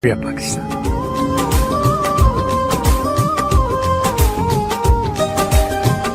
Pakistan.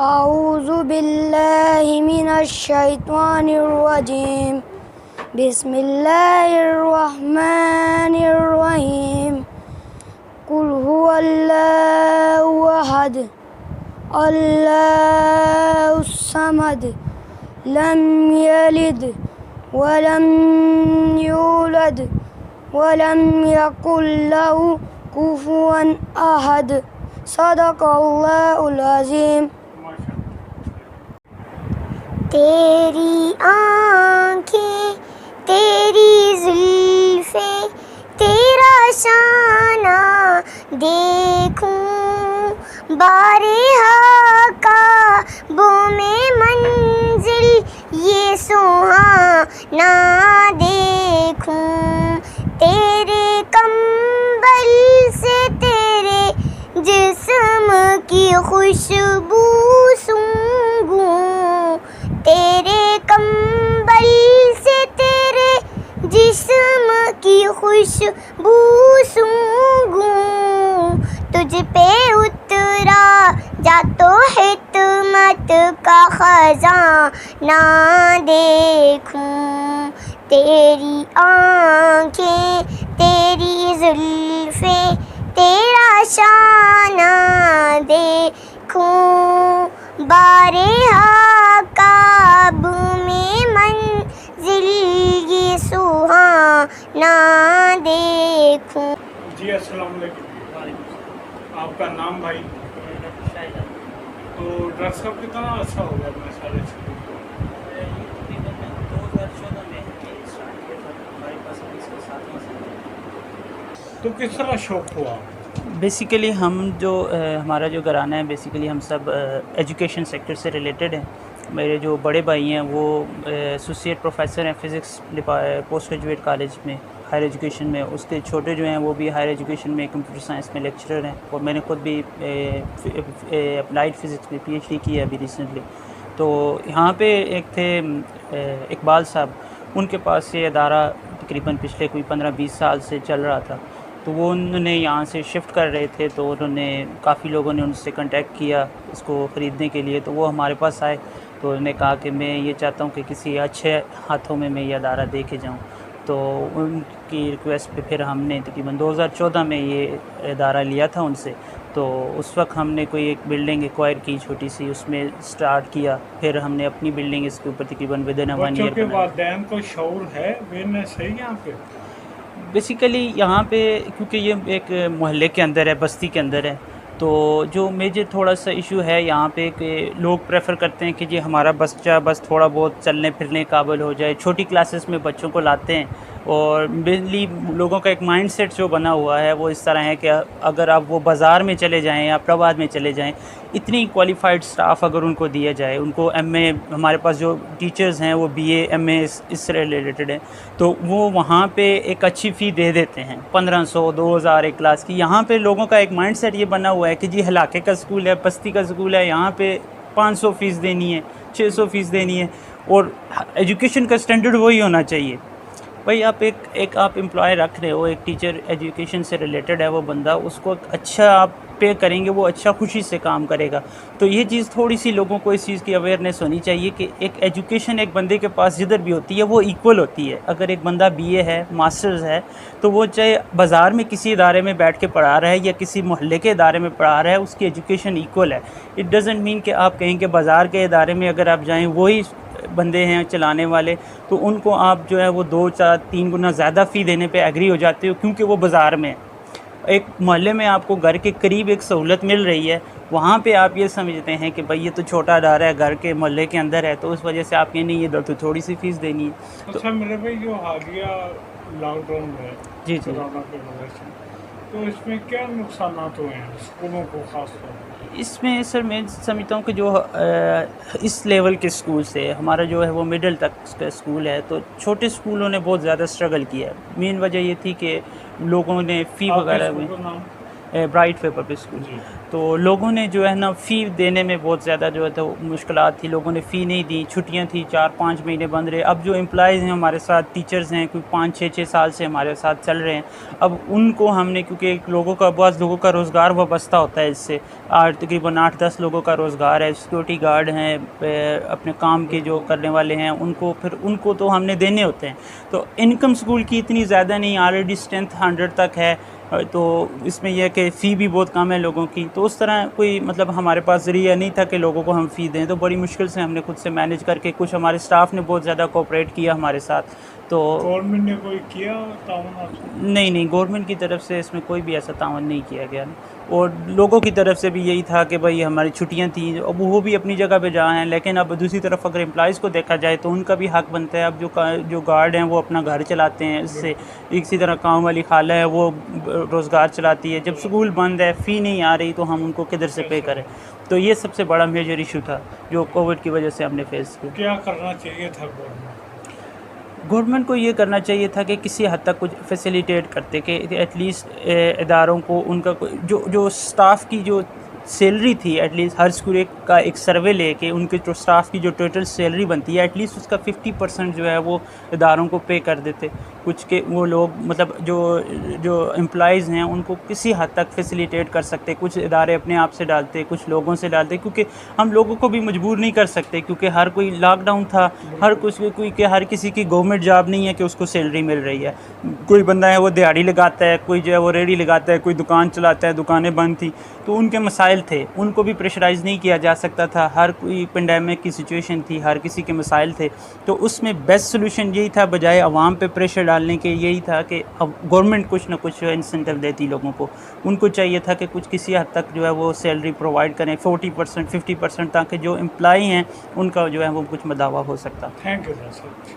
أعوذ بالله من الشيطان الرجيم بسم الله الرحمن الرحيم قل هو الله أحد الله الصمد لم يلد ولم يولد ولم يكن له كفوا أحد صدق الله العظيم. تیری آنکھیں تیری زلفیں تیرا شانہ دیکھوں بارہا کعبوں میں منزل یہ سہانا دیکھوں تیرے کمبل سے تیرے جسم کی خوشبو سونگھوں تیرے کمبل سے تیرے جسم کی خوشبو سونگھوں تجھ پہ اترا جا تو حکمت کا خزانہ دیکھوں تیری آنکھیں تیری زلفیں تیرا شانہ دیکھوں بارہا کعب میں منزل یہ سہانا دیکھوں. جی السلام علیکم. آپ کا نام بھائی؟ تو ڈاکٹر صاحب کتنا اچھا ہو گیا اپنے سارے تو کس طرح شوق ہوا؟ بیسیکلی ہم جو ہمارا جو گھرانہ ہے بیسیکلی ہم سب ایجوکیشن سیکٹر سے ریلیٹڈ ہیں. میرے جو بڑے بھائی ہیں وہ ایسوسیٹ پروفیسر ہیں فزکس پوسٹ گریجویٹ کالج میں ہائر ایجوکیشن میں. اس کے چھوٹے جو ہیں وہ بھی ہائر ایجوکیشن میں کمپیوٹر سائنس میں لیکچرر ہیں اور میں نے خود بھی اپلائیڈ فزکس میں پی ایچ ڈی کی ہے ابھی ریسنٹلی. تو یہاں پہ ایک تھے اقبال صاحب، ان کے پاس یہ ادارہ تقریباً پچھلے کوئی 15-20 سال سے چل رہا تھا. تو وہ انہوں نے یہاں سے شفٹ کر رہے تھے تو انہوں نے کافی لوگوں نے ان سے کنٹیکٹ کیا اس کو خریدنے کے لیے. تو وہ ہمارے پاس آئے تو انہوں نے کہا کہ میں یہ چاہتا ہوں کہ کسی اچھے ہاتھوں میں یہ ادارہ دے کے جاؤں. تو ان کی ریکویسٹ پہ پھر ہم نے تقریباً 2014 میں یہ ادارہ لیا تھا ان سے. تو اس وقت ہم نے کوئی ایک بلڈنگ ایکوائر کی چھوٹی سی، اس میں سٹارٹ کیا. پھر ہم نے اپنی بلڈنگ اس کے اوپر تقریباً ودن 1 بچوں ایئر کے والدین کو شعور ہے اویئرنیس ہے یہاں پہ؟ بیسیکلی یہاں پہ کیونکہ یہ ایک محلے کے اندر ہے، بستی کے اندر ہے، تو جو میجر تھوڑا سا ایشو ہے یہاں پہ کہ لوگ پریفر کرتے ہیں کہ جی ہمارا بچہ بس تھوڑا بہت چلنے پھرنے قابل ہو جائے. چھوٹی کلاسز میں بچوں کو لاتے ہیں اور مینلی لوگوں کا ایک مائنڈ سیٹ جو بنا ہوا ہے وہ اس طرح ہے کہ اگر آپ وہ بازار میں چلے جائیں یا پرواد میں چلے جائیں، اتنی کوالیفائڈ سٹاف اگر ان کو دیا جائے، ان کو ایم اے، ہمارے پاس جو ٹیچرز ہیں وہ بی اے ایم اے اس سے ریلیٹڈ ہیں، تو وہ وہاں پہ ایک اچھی فی دے دیتے ہیں 1500-2000 ایک کلاس کی. یہاں پہ لوگوں کا ایک مائنڈ سیٹ یہ بنا ہوا ہے کہ جی علاقے کا اسکول ہے، بستی کا اسکول ہے، یہاں پہ 500 فیس دینی ہے، 600 فیس دینی ہے اور ایجوکیشن کا اسٹینڈرڈ وہی ہونا چاہیے. بھائی آپ ایک آپ امپلائی رکھ رہے ہو، ایک ٹیچر ایجوکیشن سے ریلیٹڈ ہے وہ بندہ، اس کو اچھا آپ پے کریں گے، وہ اچھا خوشی سے کام کرے گا. تو یہ چیز تھوڑی سی لوگوں کو اس چیز کی اویئرنیس ہونی چاہیے کہ ایک ایجوکیشن ایک بندے کے پاس جدھر بھی ہوتی ہے وہ ایکول ہوتی ہے. اگر ایک بندہ بی اے ہے، ماسٹرز ہے، تو وہ چاہے بازار میں کسی ادارے میں بیٹھ کے پڑھا رہا ہے یا کسی محلے کے ادارے میں پڑھا رہا ہے، اس کی ایجوکیشن ایکول ہے. اٹ ڈزنٹ مین کہ آپ کہیں کہ بازار کے ادارے میں اگر آپ جائیں وہی بندے ہیں چلانے والے تو ان کو آپ جو ہے وہ 2-4-3 گنا زیادہ فی دینے پہ ایگری ہو جاتے ہو کیونکہ وہ بازار میں ہے. ایک محلے میں آپ کو گھر کے قریب ایک سہولت مل رہی ہے، وہاں پہ آپ یہ سمجھتے ہیں کہ بھائی یہ تو چھوٹا ادارہ ہے، گھر کے محلے کے اندر ہے، تو اس وجہ سے آپ یہ نہیں، ادھر تو تھوڑی سی فیس دینی ہے. اچھا میرے بھائی جو حالیہ لاک ڈاؤن ہے جی کورونا کی وجہ سے، تو اس میں کیا نقصانات ہوئے ہیں اسکولوں کو خاص طور پر؟ اس میں سر میں سمجھتا ہوں کہ جو اس لیول کے اسکول سے ہمارا جو ہے وہ مڈل تک کا اسکول ہے، تو چھوٹے اسکولوں نے بہت زیادہ اسٹرگل کیا ہے. مین وجہ یہ تھی کہ لوگوں نے فی وغیرہ میں برائٹ وے پبلک اسکول. تو لوگوں نے جو ہے نا فی دینے میں بہت زیادہ جو ہے تو مشکلات تھی. لوگوں نے فی نہیں دی, چھٹیاں تھیں, 4-5 مہینے بند رہے. اب جو امپلائیز ہیں ہمارے ساتھ, ٹیچرز ہیں, کوئی 5-6 سال سے ہمارے ساتھ چل رہے ہیں, اب ان کو ہم نے, کیونکہ بعض لوگوں کا روزگار وابستہ ہوتا ہے اس سے, تقریباً 8-10 لوگوں کا روزگار ہے, سیکورٹی گارڈ ہیں, اپنے کام کے جو کرنے والے ہیں, ان کو تو ہم نے دینے ہوتے ہیں. تو انکم اسکول کی اتنی زیادہ نہیں, آلریڈی اسٹرینتھ 100 تک ہے, تو اس میں یہ ہے کہ فی بھی بہت کم ہے لوگوں کی. تو اس طرح کوئی مطلب ہمارے پاس ذریعہ نہیں تھا کہ لوگوں کو ہم فی دیں, تو بڑی مشکل سے ہم نے خود سے مینیج کر کے, کچھ ہمارے اسٹاف نے بہت زیادہ کوآپریٹ کیا ہمارے ساتھ. تو گورنمنٹ نے کوئی کیا تعاون آپ سے؟ نہیں, گورنمنٹ کی طرف سے اس میں کوئی بھی ایسا تعاون نہیں کیا گیا. اور لوگوں کی طرف سے بھی یہی تھا کہ بھائی ہماری چھٹیاں تھیں, اب وہ بھی اپنی جگہ پہ جہاں ہیں, لیکن اب دوسری طرف اگر امپلائیز کو دیکھا جائے تو ان کا بھی حق بنتا ہے. اب جو گارڈ ہیں وہ اپنا گھر چلاتے ہیں, اس سے اسی طرح کام والی خالہ ہے وہ روزگار چلاتی ہے. جب اسکول بند ہے, فی نہیں آ رہی, تو ہم ان کو کدھر سے پے کریں. تو یہ سب سے بڑا میجر ایشو تھا جو کووڈ کی وجہ سے ہم نے فیس کیا. کیا کرنا چاہیے تھا گورنمنٹ کو یہ کرنا چاہیے تھا کہ کسی حد تک کچھ فیسیلیٹیٹ کرتے, کہ ایٹ لیسٹ اداروں کو ان کا جو اسٹاف کی جو سیلری تھی, ایٹ لیسٹ ہر اسکول کا ایک سروے لے کے ان کے جو اسٹاف کی جو ٹوٹل سیلری بنتی ہے, ایٹ لیسٹ اس کا 50% جو ہے وہ اداروں کو پے کر دیتے. کچھ کہ وہ لوگ مطلب جو امپلائیز ہیں ان کو کسی حد تک فیسیلیٹیٹ کر سکتے. کچھ ادارے اپنے آپ سے ڈالتے, کچھ لوگوں سے ڈالتے, کیونکہ ہم لوگوں کو بھی مجبور نہیں کر سکتے, کیونکہ ہر کوئی لاک ڈاؤن تھا, ہر کسی کی گورنمنٹ جاب نہیں ہے کہ اس کو سیلری مل رہی ہے. کوئی بندہ ہے وہ دیہڑی لگاتا ہے, کوئی جو ہے وہ ریڑھی لگاتا ہے, کوئی دکان چلاتا ہے, دکانیں بند تھیں, تو ان کے مسائل تھے, ان کو بھی پریشرائز نہیں کیا جا سکتا تھا. ہر کوئی پینڈیمک کی سچویشن تھی, ہر کسی کے مسائل تھے. تو اس میں بیسٹ سلوشن یہی تھا, بجائے عوام پہ پریشر ڈالنے کے, یہی تھا کہ اب گورنمنٹ کچھ نہ کچھ انسینٹیو دیتی لوگوں کو. ان کو چاہیے تھا کہ کچھ کسی حد تک جو ہے وہ سیلری پرووائڈ کریں, 40% 50%, تاکہ جو امپلائی ہیں ان کا جو ہے وہ کچھ مداوع ہو سکتا. Thank you sir.